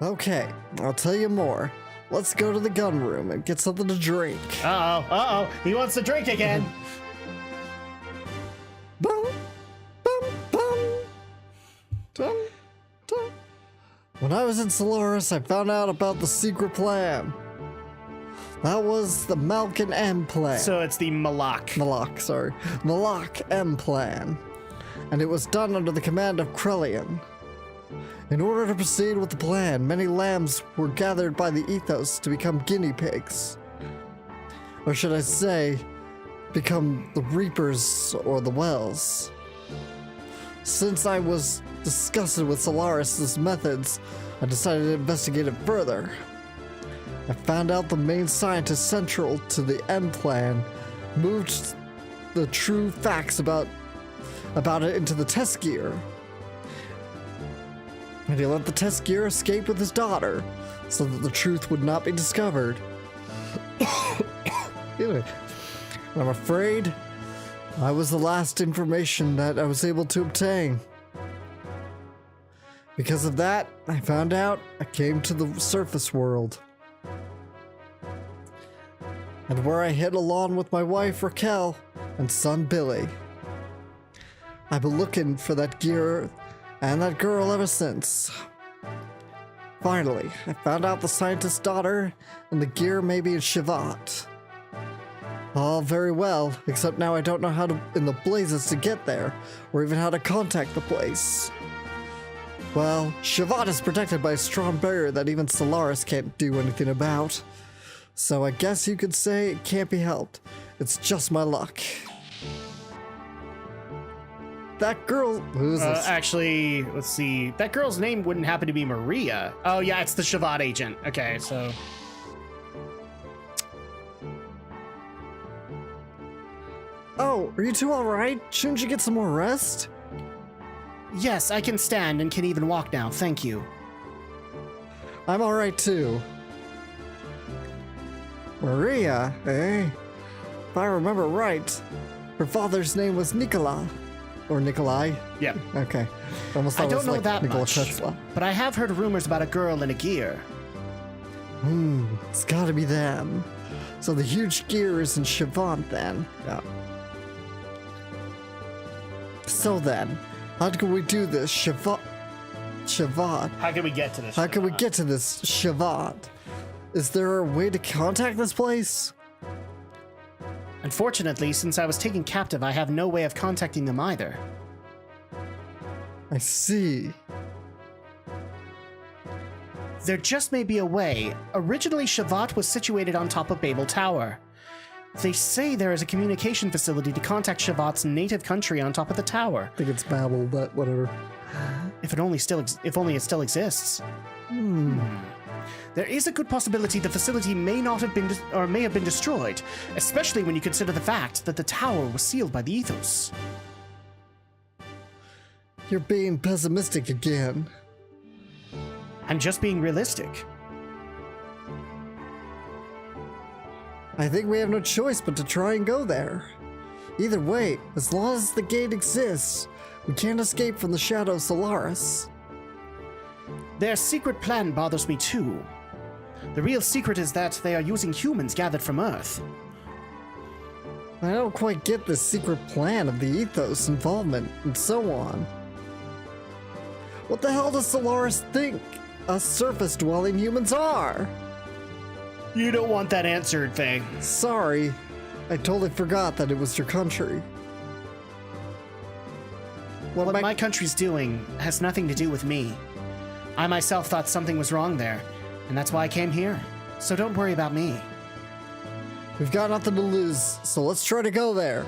Okay, I'll tell you more. Let's go to the gun room and get something to drink. Uh-oh, he wants to drink again. Bum, bum, bum. Dum, dum. When I was in Solaris, I found out about the secret plan. That was the MartAnimE plan. So it's the Malak MartAnimE plan. And it was done under the command of Krellian. In order to proceed with the plan, many lambs were gathered by the Ethos to become guinea pigs. Or should I say, become the reapers or the wells. Since I was disgusted with Solaris' methods, I decided to investigate it further. I found out the main scientist central to the M plan moved the true facts about it into the test gear. And he let the test gear escape with his daughter, so that the truth would not be discovered. Anyway, I'm afraid I was the last information that I was able to obtain. Because of that, I found out I came to the surface world. And where I hid along with my wife Raquel and son Billy. I've been looking for that gear and that girl ever since. Finally, I found out the scientist's daughter and the gear may be in Shevat. All very well, except now I don't know how to in the blazes to get there, or even how to contact the place. Well, Shevat is protected by a strong barrier that even Solaris can't do anything about. So I guess you could say it can't be helped. It's just my luck. That girl, who's this? Actually, let's see. That girl's name wouldn't happen to be Maria. Oh yeah, it's the Shevat agent. Okay, so. Oh, are you two alright? Shouldn't you get some more rest? Yes, I can stand and can even walk now, thank you. I'm alright too. Maria, eh? If I remember right, her father's name was Nikola. Or Nikolai? Yeah. Okay. Almost I thought it don't was know like that Nikola much, Tesla. but I have heard rumors about a girl in a gear. It's gotta be them. So the huge gear is in Shevat then. Yeah. So then, how can we do this? Shevat. How can we get to this? How can we get to this Shevat? Is there a way to contact this place? Unfortunately, since I was taken captive, I have no way of contacting them either. I see. There just may be a way. Originally, Shevat was situated on top of Babel Tower. They say there is a communication facility to contact Shevat's native country on top of the tower. I think it's Babel, but whatever. If only it still exists. There is a good possibility the facility may not have been may have been destroyed, especially when you consider the fact that the tower was sealed by the Ethos. You're being pessimistic again. I'm just being realistic. I think we have no choice but to try and go there. Either way, as long as the gate exists, we can't escape from the shadow of Solaris. Their secret plan bothers me too. The real secret is that they are using humans gathered from Earth. I don't quite get the secret plan of the Ethos involvement and so on. What the hell does Solaris think us surface-dwelling humans are? You don't want that answered, thing. Sorry, I totally forgot that it was your country. What my country's doing has nothing to do with me. I myself thought something was wrong there, and that's why I came here. So don't worry about me. We've got nothing to lose, so let's try to go there.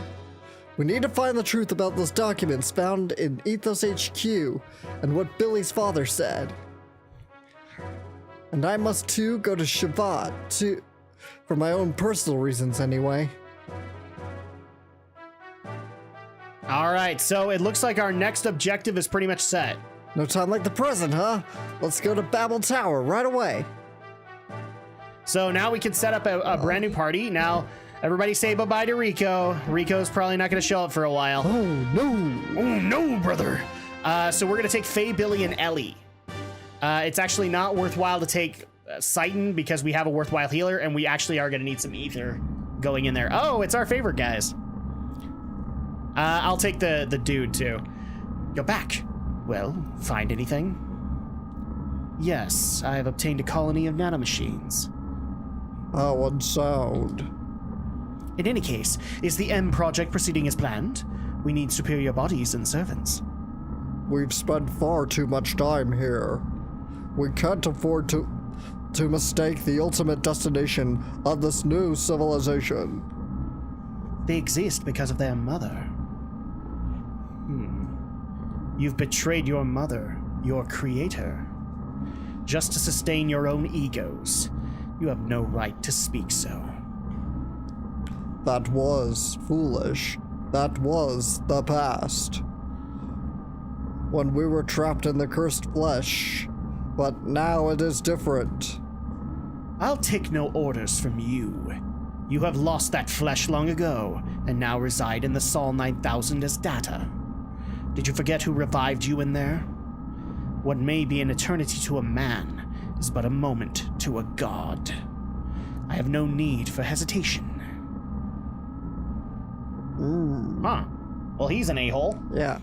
We need to find the truth about those documents found in Ethos HQ and what Billy's father said. And I must too go to Shevat too, for my own personal reasons anyway. All right, so it looks like our next objective is pretty much set. No time like the present, huh? Let's go to Babel Tower right away. So now we can set up a brand new party. Now, everybody say bye-bye to Rico. Rico's probably not going to show up for a while. Oh, no. Oh, no, brother. So we're going to take Faye, Billy, and Ellie. It's actually not worthwhile to take Sighten because we have a worthwhile healer, and we actually are going to need some ether going in there. Oh, it's our favorite guys. I'll take the dude too. Go back. Well, find anything? Yes, I have obtained a colony of nanomachines. How unsound. In any case, is the M project proceeding as planned? We need superior bodies and servants. We've spent far too much time here. We can't afford to mistake the ultimate destination of this new civilization. They exist because of their mother. You've betrayed your mother, your creator, just to sustain your own egos. You have no right to speak so. That was foolish. That was the past. When we were trapped in the cursed flesh. But now it is different. I'll take no orders from you. You have lost that flesh long ago, and now reside in the Sol 9000 as data. Did you forget who revived you in there? What may be an eternity to a man is but a moment to a god. I have no need for hesitation. Huh. Well, he's an a-hole. Yeah.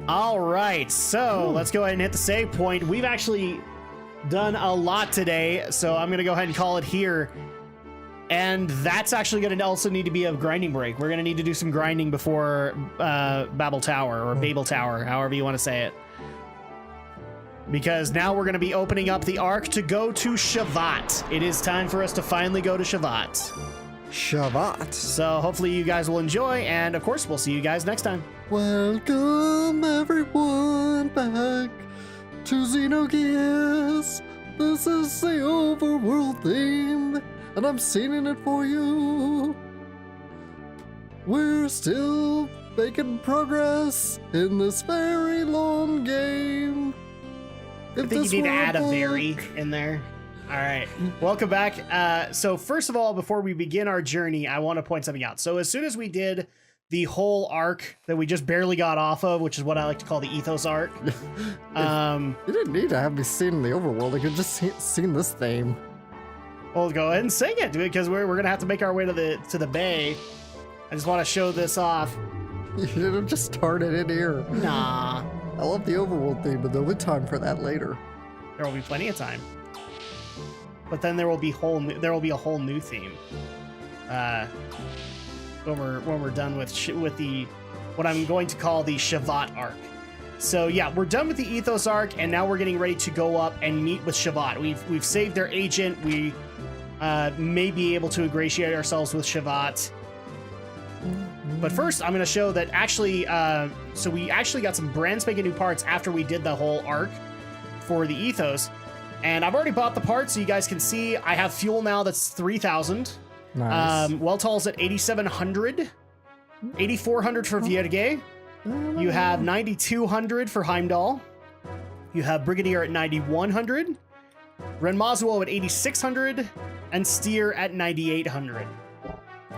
All right, so let's go ahead and hit the save point. We've actually done a lot today, so I'm going to go ahead and call it here. And that's actually going to also need to be a grinding break. We're going to need to do some grinding before Babel Tower, or Babel Tower, however you want to say it. Because now we're going to be opening up the Ark to go to Shevat. It is time for us to finally go to Shevat. Shevat. So hopefully you guys will enjoy, and of course we'll see you guys next time. Welcome everyone back to Xenogears. This is the overworld theme, and I'm singing it for you. We're still making progress in this very long game. I think you need to add a very in there. All right, welcome back. So first of all, before we begin our journey, I want to point something out. So as soon as we did the whole arc that we just barely got off of, which is what I like to call the Ethos arc. You didn't need to have me sing the overworld. You could just sing this theme. Well, go ahead and sing it, because we're gonna have to make our way to the bay. I just want to show this off. You should have just started it here. Nah. I love the overworld theme, but there'll be time for that later. There will be plenty of time. But then there will be a whole new theme. When we're done with what I'm going to call the Shevat arc. So yeah, we're done with the Ethos arc, and now we're getting ready to go up and meet with Shevat. We've saved their agent. We may be able to ingratiate ourselves with Shevat. But first, I'm going to show that actually, so we actually got some brand spanking new parts after we did the whole arc for the Ethos. And I've already bought the parts, so you guys can see I have fuel now that's 3,000. Nice. Weltall's at 8,700. 8,400 for Vierge. You have 9,200 for Heimdall. You have Brigadier at 9,100. Renmazuo at 8,600. And Steer at 9,800.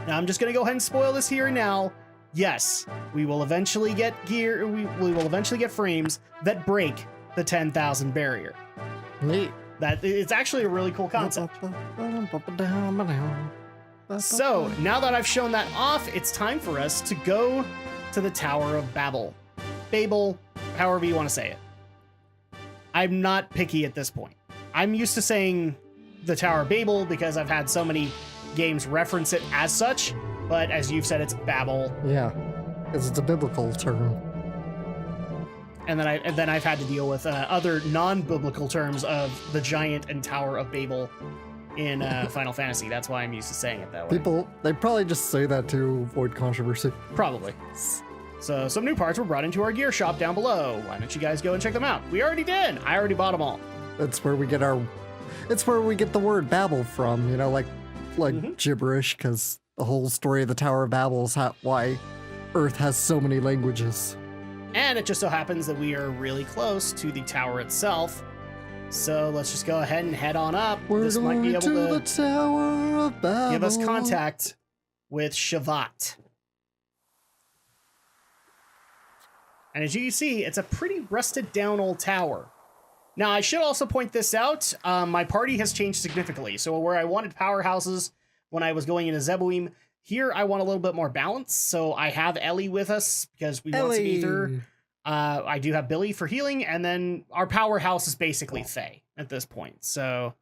Now I'm just going to go ahead and spoil this here and now. Yes, we will eventually get gear. We will eventually get frames that break the 10,000 barrier. Neat. That it's actually a really cool concept. So now that I've shown that off, it's time for us to go to the Tower of Babel. Babel, however you want to say it. I'm not picky at this point. I'm used to saying the Tower of Babel because I've had so many games reference it as such, but as you've said, it's Babel. Yeah, because it's a biblical term. And then I've had to deal with other non-biblical terms of the giant and Tower of Babel in Final Fantasy. That's why I'm used to saying it that way. They probably just say that to avoid controversy. Probably. So some new parts were brought into our gear shop down below. Why don't you guys go and check them out? We already did. I already bought them all. It's where we get the word Babel from, like gibberish, because the whole story of the Tower of Babel is why Earth has so many languages. And it just so happens that we are really close to the tower itself. So let's just go ahead and head on up. This might be able to the Tower of Babel. Give us contact with Shevat. And as you can see, it's a pretty rusted down old tower. Now, I should also point this out. My party has changed significantly. So where I wanted powerhouses when I was going into Zeboim, here I want a little bit more balance. So I have Ellie with us because we want some ether. I do have Billy for healing. And then our powerhouse is basically Faye at this point. So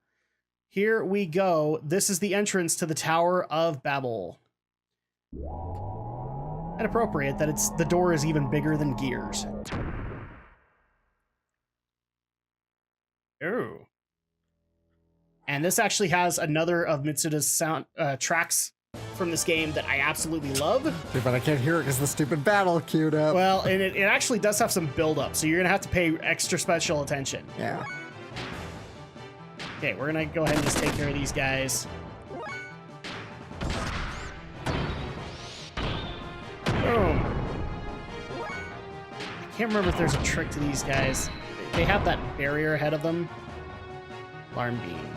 here we go. This is the entrance to the Tower of Babel. And appropriate that the door is even bigger than Gears. Oh. And this actually has another of Mitsuda's sound tracks from this game that I absolutely love. Yeah, but I can't hear it because the stupid battle queued up. Well, and it actually does have some build-up, so you're gonna have to pay extra special attention. Yeah. Okay, we're gonna go ahead and just take care of these guys. Boom. I can't remember if there's a trick to these guys. They have that barrier ahead of them. Alarm beam.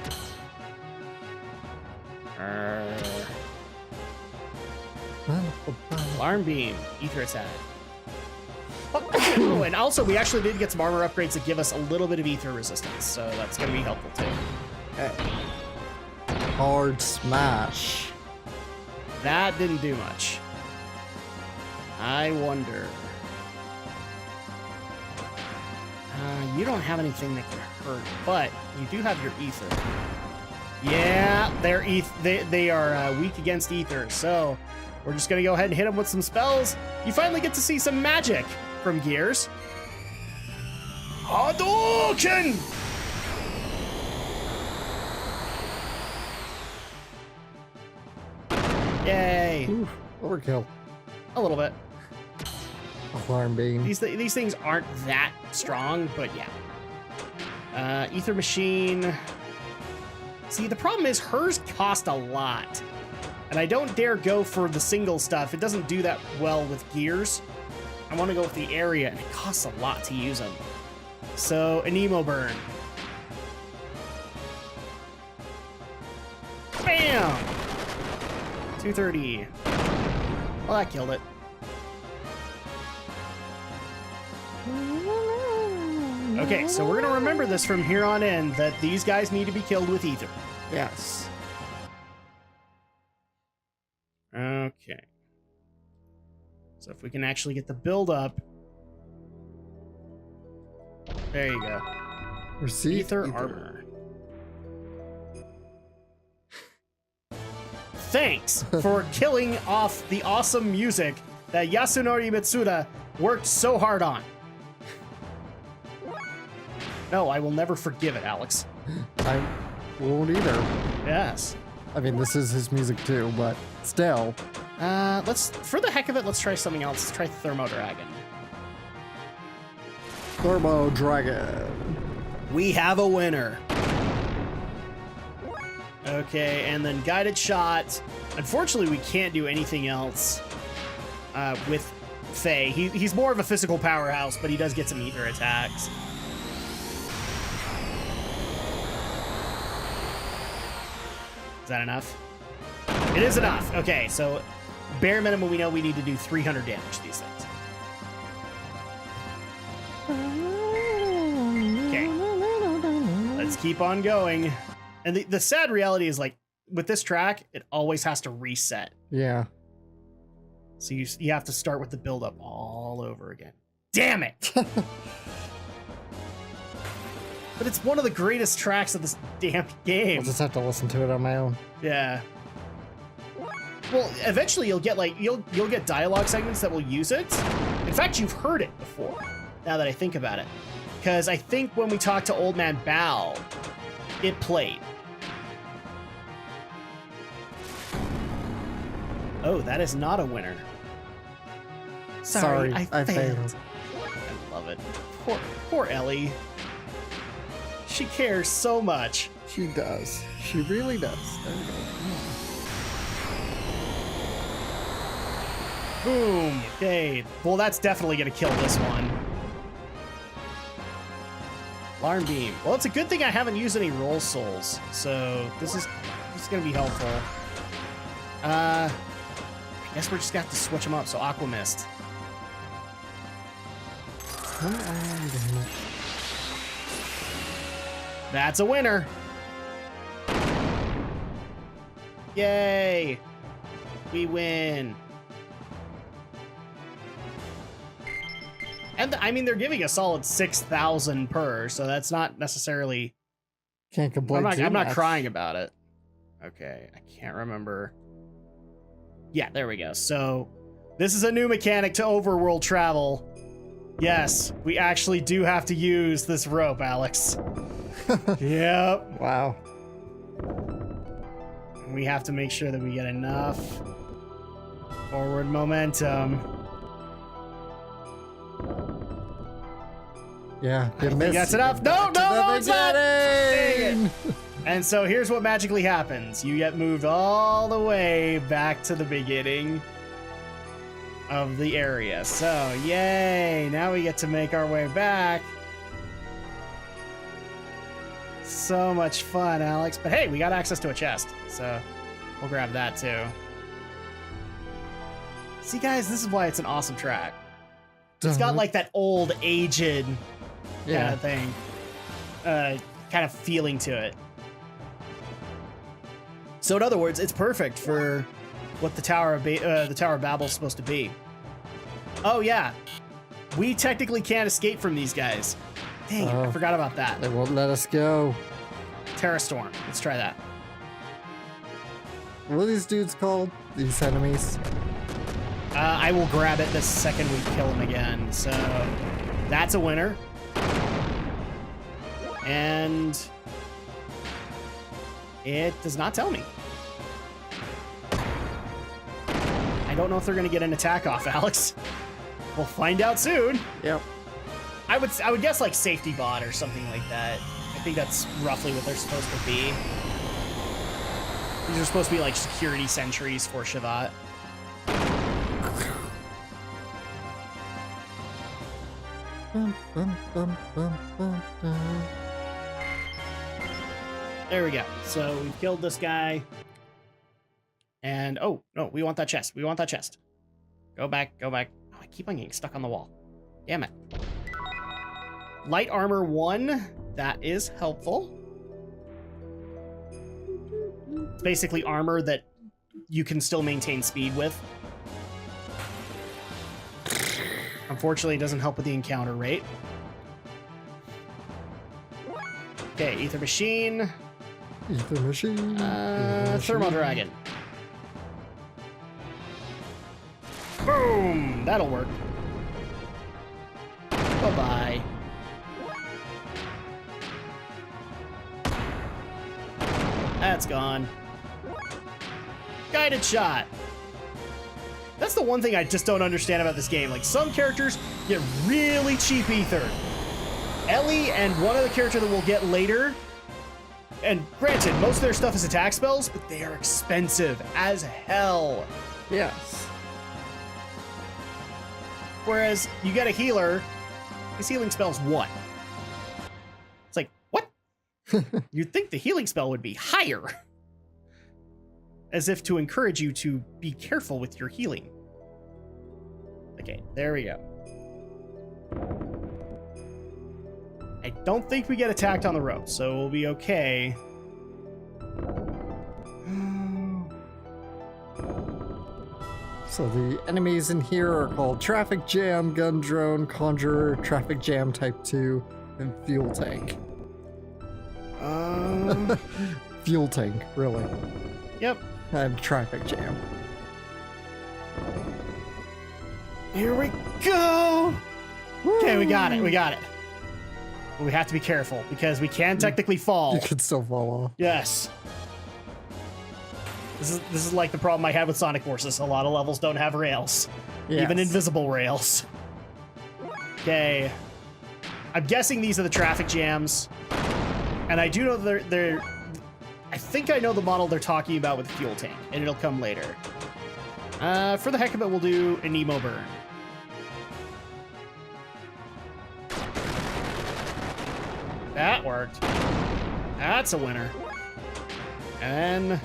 Alarm beam. Ether attack. Oh, and also we actually did get some armor upgrades that give us a little bit of ether resistance, so that's going to be helpful too. Okay. Hard smash. That didn't do much. I wonder. You don't have anything that can hurt, but you do have your ether. Yeah, they are weak against ether, so we're just gonna go ahead and hit them with some spells. You finally get to see some magic from Gears. Hadouken! Yay! Ooh, overkill. A little bit. Alarm beam. These things aren't that strong, but yeah. Ether machine. See, the problem is hers cost a lot. And I don't dare go for the single stuff. It doesn't do that well with Gears. I want to go with the area, and it costs a lot to use them. So, an emo burn. Bam! 230. Well, that killed it. Okay, so we're gonna remember this from here on in, that these guys need to be killed with ether. Yes. Okay. So if we can actually get the build up. There you go. Receive Ether armor. Thanks for killing off the awesome music that Yasunori Mitsuda worked so hard on. No, I will never forgive it, Alex. I won't either. Yes. I mean, this is his music too, but still. For the heck of it, let's try something else. Let's try Thermo Dragon. Turbo Dragon. We have a winner. Okay, and then Guided Shot. Unfortunately, we can't do anything else with Faye. He's more of a physical powerhouse, but he does get some ether attacks. Is that enough? It is enough. Okay, so bare minimum, we know we need to do 300 damage to these things. Okay. Let's keep on going. And the sad reality is, like, with this track, it always has to reset. Yeah. So you have to start with the build-up all over again. Damn it! But it's one of the greatest tracks of this damn game. I'll just have to listen to it on my own. Yeah. Well, eventually you'll get you'll get dialogue segments that will use it. In fact, you've heard it before, now that I think about it. Because I think when we talked to Old Man Bao, it played. Oh, that is not a winner. Sorry, I failed. I love it. Poor Ellie. She cares so much. She does. She really does. There we go. Boom. Okay. Well, that's definitely going to kill this one. Alarm beam. Well, it's a good thing I haven't used any roll souls, so this is going to be helpful. I guess we're just going to have to switch them up. So Aqua Mist. Come on, damn it. That's a winner. Yay. We win. And I mean, they're giving a solid 6,000 per, so that's not necessarily... Can't complain too I'm not much. crying about it. Okay, I can't remember. Yeah, there we go. So this is a new mechanic to overworld travel. Yes, we actually do have to use this rope, Alex. Yep. Wow. We have to make sure that we get enough forward momentum. Yeah, you I think missed. that's enough. No, it's not. Dang it. And so here's what magically happens. You get moved all the way back to the beginning of the area. So, yay. Now we get to make our way back. So much fun, Alex. But hey, we got access to a chest. So we'll grab that too. See, guys, this is why it's an awesome track. It's got like that old, aged kind of thing. Kind of feeling to it. So in other words, it's perfect for what the Tower of Babel is supposed to be. Oh yeah, we technically can't escape from these guys. Dang it, I forgot about that. They won't let us go. Terra Storm. Let's try that. What are these dudes called? These enemies? I will grab it the second we kill him again. So that's a winner. And it does not tell me. I don't know if they're going to get an attack off, Alex. We'll find out soon. Yep. I would guess like safety bot or something like that. I think that's roughly what they're supposed to be. These are supposed to be like security sentries for Shevat. Bum, bum, bum, bum, bum, bum. There we go. So we've killed this guy. And, oh, no, we want that chest. We want that chest. Go back, go back. Oh, I keep on getting stuck on the wall. Damn it. Light armor 1. That is helpful. It's basically armor that you can still maintain speed with. Unfortunately, it doesn't help with the encounter rate. Okay, Ether Machine. Ether Machine. Thermal Dragon. Boom! That'll work. Bye-bye. That's gone. Guided shot. That's the one thing I just don't understand about this game. Like, some characters get really cheap ether. Ellie and one other character that we'll get later, and granted, most of their stuff is attack spells, but they are expensive as hell. Yes. Whereas you get a healer, his healing spell's what? It's like, what? You'd think the healing spell would be higher. As if to encourage you to be careful with your healing. Okay, there we go. I don't think we get attacked on the rope, so we'll be okay. So the enemies in here are called Traffic Jam, Gun Drone, Conjurer, Traffic Jam Type 2, and Fuel Tank. Fuel Tank, really. Yep. And Traffic Jam. Here we go! Okay, we got it, we got it. But we have to be careful, because we can technically fall. You could still fall off. Yes. This is like the problem I had with Sonic Forces. A lot of levels don't have rails. Yes. Even invisible rails. Okay. I'm guessing these are the traffic jams. And I do know they're I think I know the model they're talking about with the fuel tank, and it'll come later. For the heck of it, we'll do an emo burn. That worked. That's a winner. And then...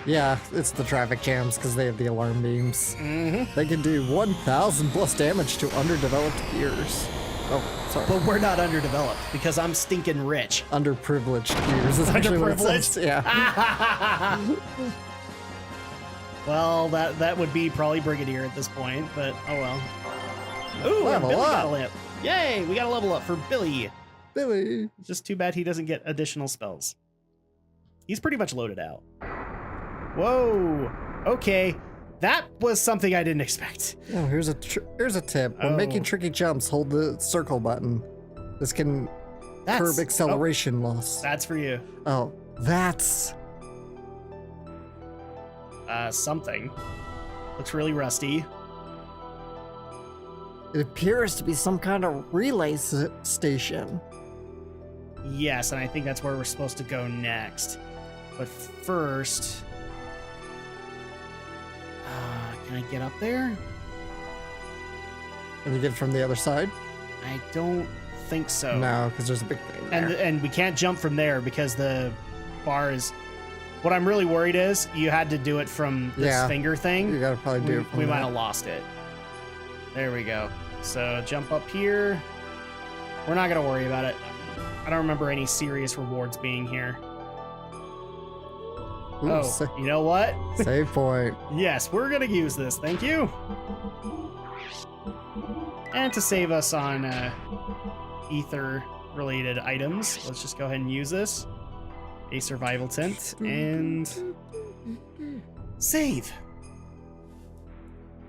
Yeah, it's the traffic jams because they have the alarm beams. Mm-hmm. They can do 1,000 plus damage to underdeveloped gears. Oh, sorry. But we're not underdeveloped because I'm stinking rich. Underprivileged gears is actually what it says. Yeah. Well, that would be probably Brigadier at this point, but oh well. Ooh, and Level Billy got a up. lamp. Yay, we got a level up for Billy. Billy. Just too bad he doesn't get additional spells. He's pretty much loaded out. Whoa. Okay. That was something I didn't expect. Oh, here's a tip. When making tricky jumps, hold the circle button. This can curb acceleration loss. That's for you. Oh, that's... Something. Looks really rusty. It appears to be some kind of relay station. Yes, and I think that's where we're supposed to go next. But first... can I get up there? Can you get from the other side? I don't think so. No, because there's a big thing there. And we can't jump from there because the bar is... What I'm really worried is you had to do it from this finger thing. You gotta probably do it from We that. might have lost it. There we go. So jump up here. We're not gonna worry about it. I don't remember any serious rewards being here. Ooh, You know what? Save point. Yes, we're gonna use this. Thank you. And to save us on ether-related items, let's just go ahead and use this. A survival tent and save.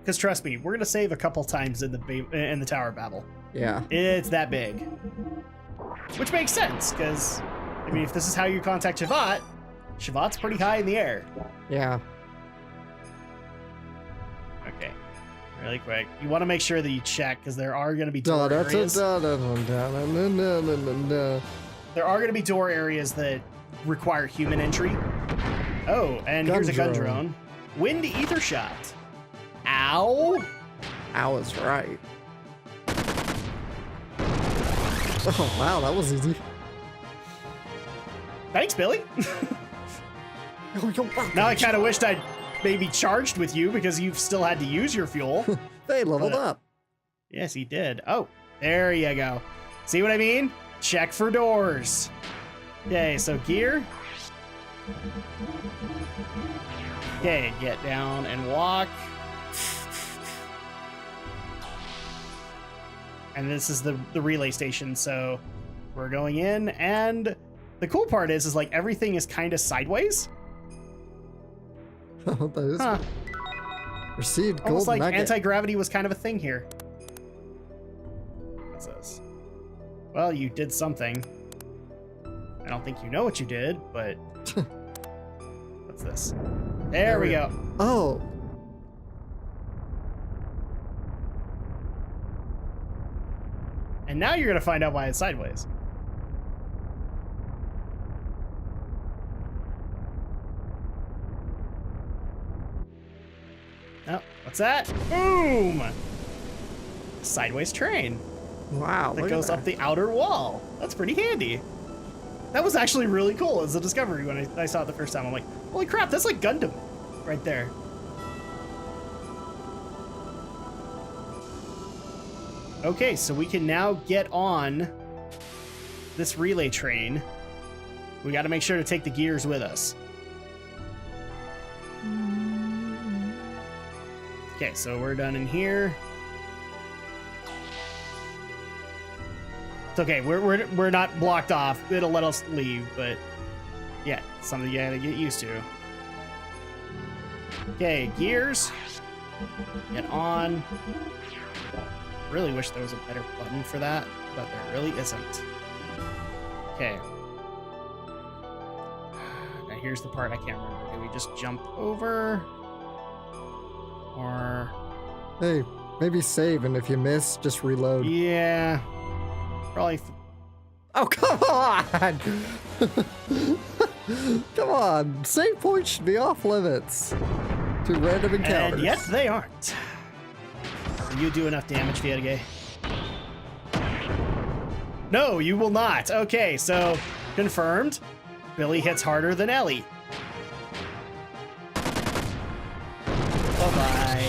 Because trust me, we're gonna save a couple times in the Tower of Babel. Yeah. It's that big, which makes sense. Because I mean, if this is how you contact Shevat, Shevat's pretty high in the air. Yeah. Okay, really quick. You want to make sure that you check because there are gonna be door areas. There are gonna be door areas that require human entry. Oh, and here's a gun drone. Wind ether shot. Ow. Ow is right. Oh, wow, that was easy. Thanks, Billy. Now I kind of wished I'd maybe charged with you because you've still had to use your fuel. They leveled up. Yes, he did. Oh, there you go. See what I mean? Check for doors. Okay, so gear. Okay, get down and walk. And this is the relay station, so we're going in, and the cool part is like everything is kind of sideways. That is received gold Almost like nugget. anti-gravity was kind of a thing here. What's this? Well, you did something. I don't think you know what you did, but what's this? There we go. Oh. And now you're gonna find out why it's sideways. Oh, what's that? Boom! Sideways train Wow. that look goes at up the outer wall. That's pretty handy. That was actually really cool as a discovery when I saw it the first time. I'm like, holy crap, that's like Gundam right there. Okay, so we can now get on this relay train. We got to make sure to take the gears with us. Okay, so we're done in here. It's okay, we're not blocked off. It'll let us leave, but yeah, something you gotta get used to. Okay, gears. Get on. Really wish there was a better button for that, but there really isn't. Okay. Now here's the part I can't remember. Do we just jump over? Or... Hey, maybe save, and if you miss, just reload. Yeah. Probably... Oh, come on! Come on, save points should be off limits to random encounters. And yet they aren't. You do enough damage, Vietagay. No, you will not. Okay, so confirmed. Billy hits harder than Ellie. Bye-bye.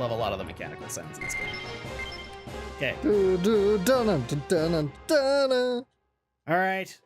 love a lot of the mechanical sounds in this game. Okay. Do, do, dun, dun, dun, dun, dun, dun. All right.